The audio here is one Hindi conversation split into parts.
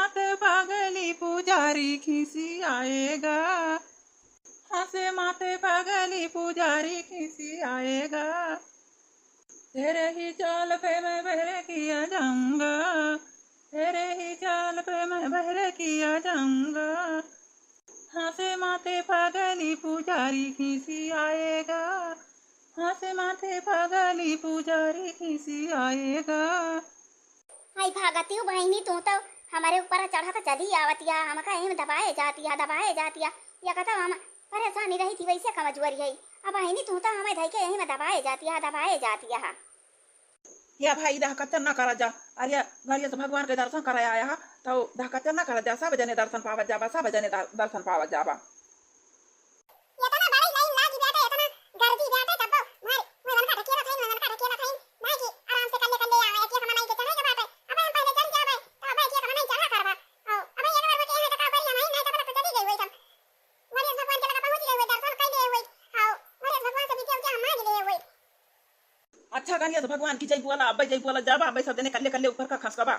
माते पागली पुजारी खिसी आएगा, हंसे माते पागली पुजारी खिसी आएगा। तेरे ही चाल पे मैं बहरे किया जाऊंगा, तेरे ही चाल पे मैं बहरे किया जाऊंगा। हंसे माते पागली पुजारी खिसी आएगा, हंसे माते पागली पुजारी खिसी आएगा। आई भागती हूँ बहनी, तू तो हमारे ऊपर चढ़ा तो चली आवतिया, हमका एम दबाए जातिया या कहता हम परेशानी रही थी वैसे कमजोरी है। अब बहनी तू तो हमें धई के एम दबाए जातिया। या भाई दहकच्चर न करा जा, अरे गाड़िया से भगवान के दर्शन कराया आया हा, तो दहकच्चर न करा जा। सब जने दर्शन पावत जाबा, सब जने दर्शन पावत जाबा। अच्छा गानिया से भगवान की जय बोला, अब्बे जय बोला जाबा, अब्बे सब जने कल्ले कल्ले ऊपर का खसकबा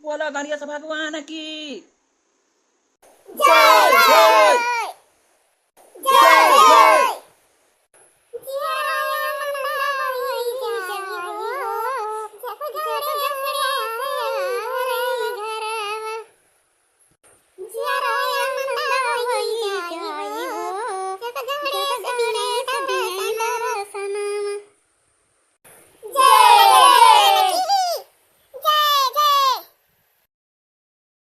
बोला गानिया से भगवान की जय जय।